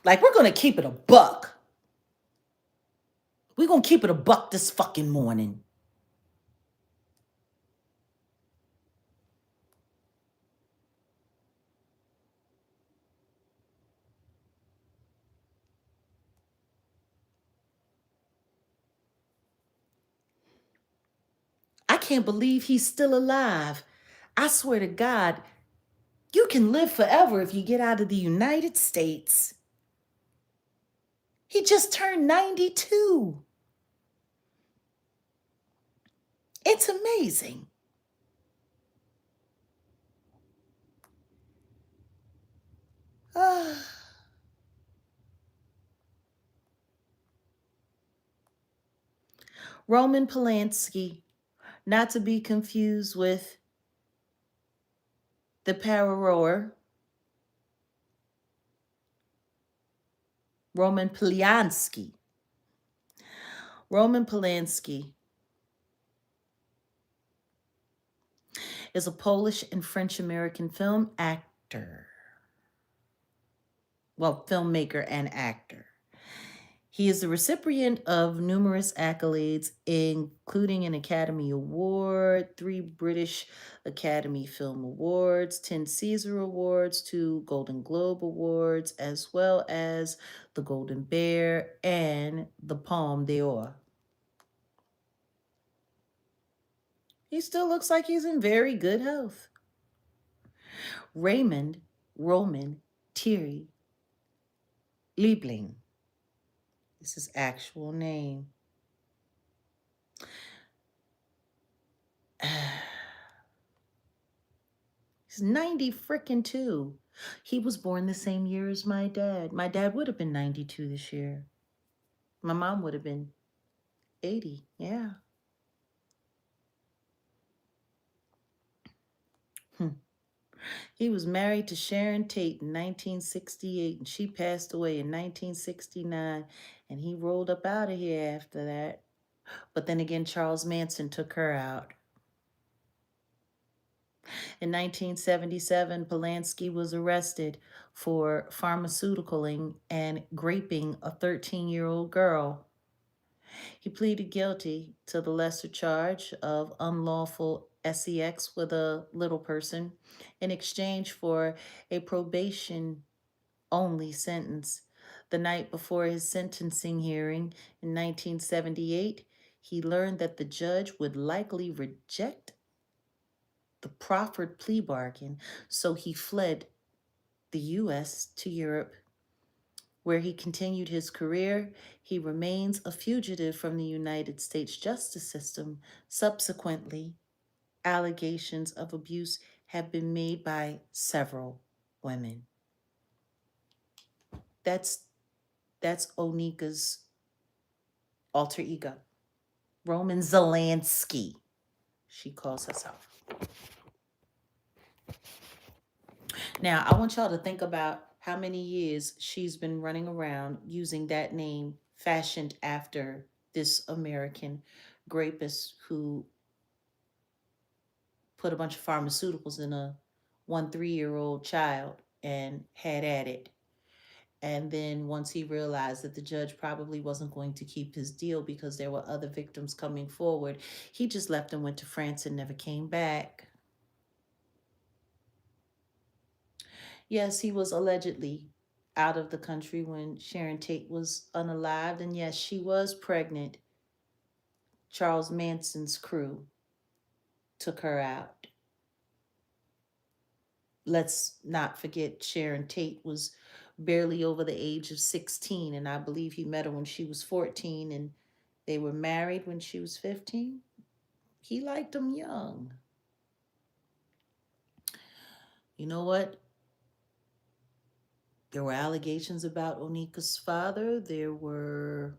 Like, we're going to keep it a buck. We're going to keep it a buck this fucking morning. I can't believe he's still alive. I swear to God, you can live forever if you get out of the United States. He just turned 92. It's amazing. Ah. Roman Polanski, not to be confused with the Pararoer, Roman Polanski. Roman Polanski is a Polish and French American film actor. Well, filmmaker and actor. He is the recipient of numerous accolades, including an Academy Award, 3 British Academy Film Awards, 10 Caesar Awards, 2 Golden Globe Awards, as well as the Golden Bear and the Palme d'Or. He still looks like he's in very good health. Roman Thierry Liebling is his actual name. He's 90 frickin' 2. He was born the same year as my dad. My dad would have been 92 this year. My mom would have been 80. Yeah. He was married to Sharon Tate in 1968, and she passed away in 1969, and he rolled up out of here after that. But then again, Charles Manson took her out. In 1977, Polanski was arrested for pharmaceuticalling and raping a 13-year-old girl. He pleaded guilty to the lesser charge of unlawful sex with a little person in exchange for a probation-only sentence. The night before his sentencing hearing in 1978, he learned that the judge would likely reject the proffered plea bargain, so he fled the U.S. to Europe, where he continued his career. He remains a fugitive from the United States justice system. Subsequently, allegations of abuse have been made by several women. That's Onika's alter ego, Roman Zelensky, she calls herself. Now, I want y'all to think about how many years she's been running around using that name fashioned after this American rapist who put a bunch of pharmaceuticals in a 3-year-old child and had at it. And then once he realized that the judge probably wasn't going to keep his deal because there were other victims coming forward, he just left and went to France and never came back. Yes, he was allegedly out of the country when Sharon Tate was unalived. And yes, she was pregnant. Charles Manson's crew took her out. Let's not forget Sharon Tate was barely over the age of 16. And I believe he met her when she was 14 and they were married when she was 15. He liked them young. You know what? There were allegations about Onika's father. There were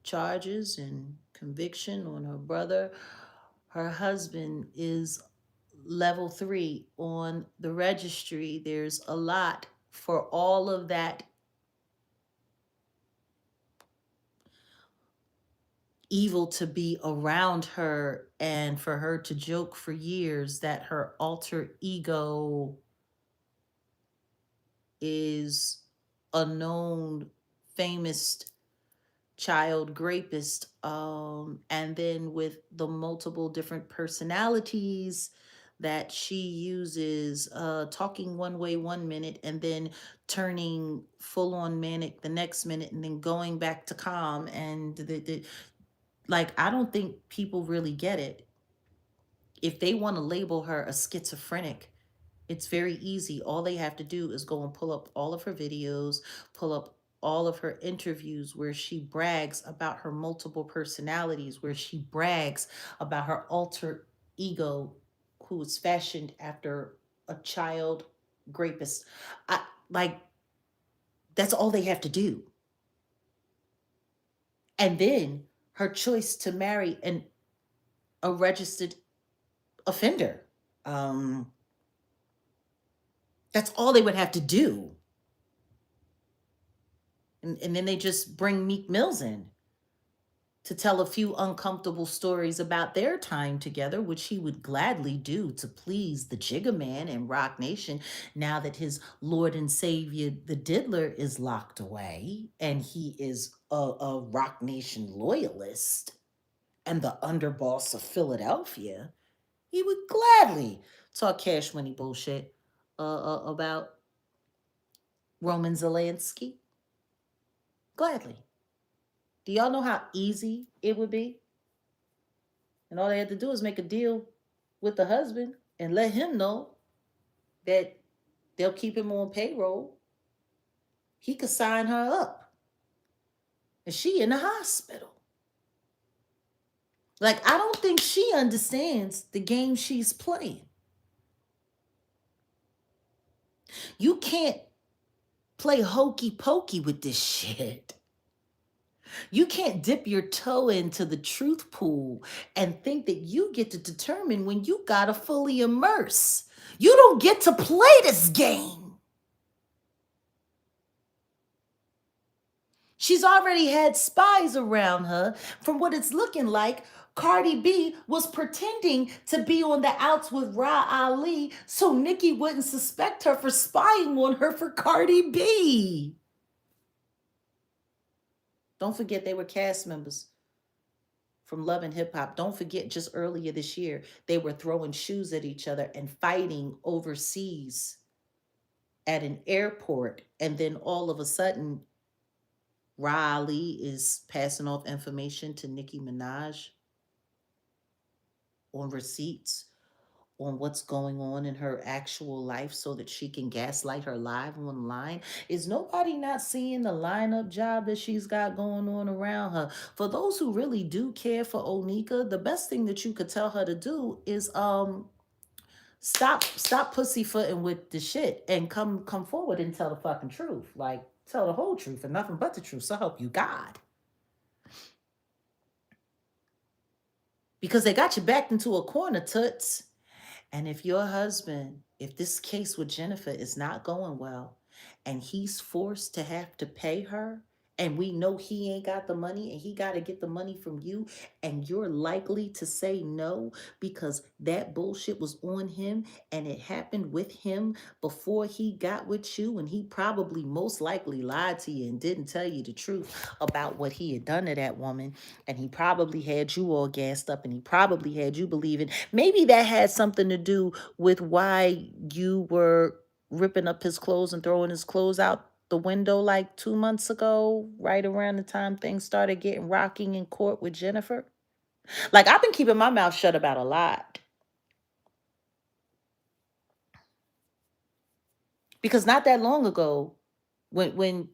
charges and conviction on her brother. Her husband is level 3 on the registry. There's a lot for all of that evil to be around her and for her to joke for years that her alter ego is a known famous child rapist, and then with the multiple different personalities that she uses, talking one way one minute and then turning full on manic the next minute and then going back to calm. And like, I don't think people really get it. If they want to label her a schizophrenic, it's very easy. All they have to do is go and pull up all of her videos, pull up all of her interviews where she brags about her multiple personalities, where she brags about her alter ego who is fashioned after a child rapist. I like that's all they have to do. And then her choice to marry a registered offender. Um, that's all they would have to do. And then they just bring Meek Mills in to tell a few uncomfortable stories about their time together, which he would gladly do to please the Jigga Man and Rock Nation now that his Lord and Savior, the Diddler, is locked away and he is a Rock Nation loyalist and the underboss of Philadelphia. He would gladly talk cash money bullshit about Roman Zelensky. Gladly. Do y'all know how easy it would be? And all they had to do is make a deal with the husband and let him know that they'll keep him on payroll. He could sign her up. And she in the hospital. Like, I don't think she understands the game she's playing. You can't play hokey pokey with this shit. You can't dip your toe into the truth pool and think that you get to determine when you gotta fully immerse. You don't get to play this game. She's already had spies around her. From what it's looking like, Cardi B was pretending to be on the outs with Ra Ali so Nicki wouldn't suspect her for spying on her for Cardi B. Don't forget they were cast members from Love and Hip Hop. Don't forget just earlier this year, they were throwing shoes at each other and fighting overseas at an airport. And then all of a sudden, Riley is passing off information to Nicki Minaj on receipts on what's going on in her actual life so that she can gaslight her live online. Is nobody not seeing the lineup job that she's got going on around her? For those who really do care for Onika, the best thing that you could tell her to do is stop pussyfooting with the shit and come forward and tell the fucking truth. Like, tell the whole truth and nothing but the truth. So help you God. Because they got you backed into a corner, toots. And if your husband, if this case with Jennifer is not going well and he's forced to have to pay her, and we know he ain't got the money and he got to get the money from you, and you're likely to say no because that bullshit was on him and it happened with him before he got with you, and he probably most likely lied to you and didn't tell you the truth about what he had done to that woman, and he probably had you all gassed up and he probably had you believing maybe that had something to do with why you were ripping up his clothes and throwing his clothes out the window like 2 months ago, right around the time things started getting rocking in court with Jennifer. Like, I've been keeping my mouth shut about a lot because not that long ago, when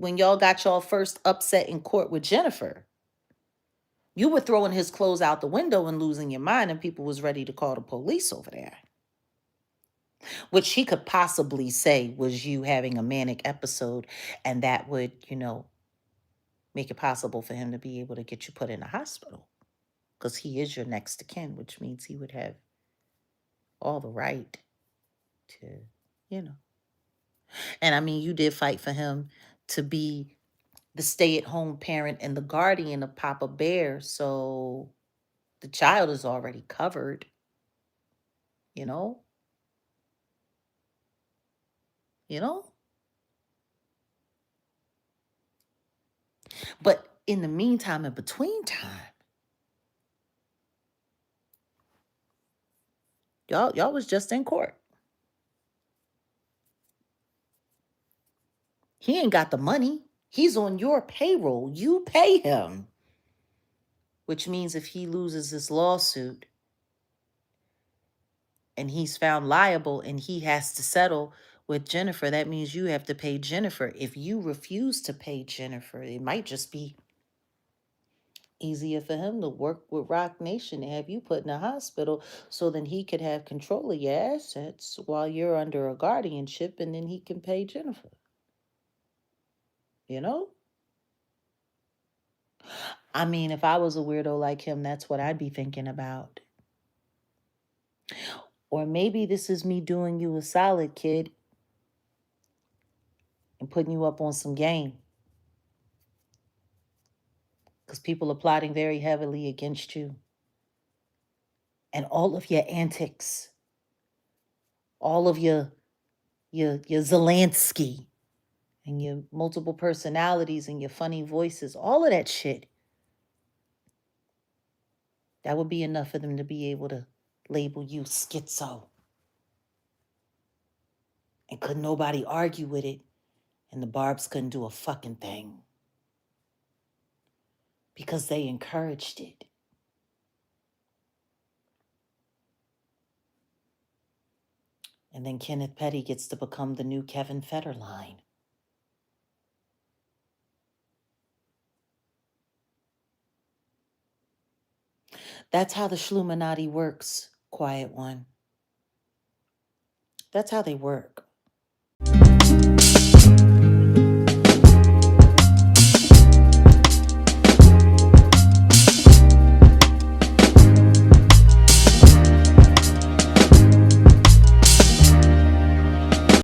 y'all got y'all first upset in court with Jennifer, you were throwing his clothes out the window and losing your mind, and people was ready to call the police over there, which he could possibly say was you having a manic episode, and that would, make it possible for him to be able to get you put in a hospital because he is your next of kin, which means he would have all the right to, you know. And I mean, you did fight for him to be the stay-at-home parent and the guardian of Papa Bear, so the child is already covered, you know? You know? But in the meantime, in between time, y'all was just in court. He ain't got the money. He's on your payroll. You pay him. Which means if he loses this lawsuit and he's found liable and he has to settle with Jennifer, that means you have to pay Jennifer. If you refuse to pay Jennifer, it might just be easier for him to work with Rock Nation and have you put in a hospital so then he could have control of your assets while you're under a guardianship, and then he can pay Jennifer. You know? I mean, if I was a weirdo like him, that's what I'd be thinking about. Or maybe this is me doing you a solid, kid, and putting you up on some game. Because people are plotting very heavily against you. And all of your antics, all of your Zelensky and your multiple personalities and your funny voices, all of that shit, that would be enough for them to be able to label you schizo. And couldn't nobody argue with it, and the Barbs couldn't do a fucking thing. Because they encouraged it. And then Kenneth Petty gets to become the new Kevin Federline. That's how the Illuminati works, Quiet One. That's how they work.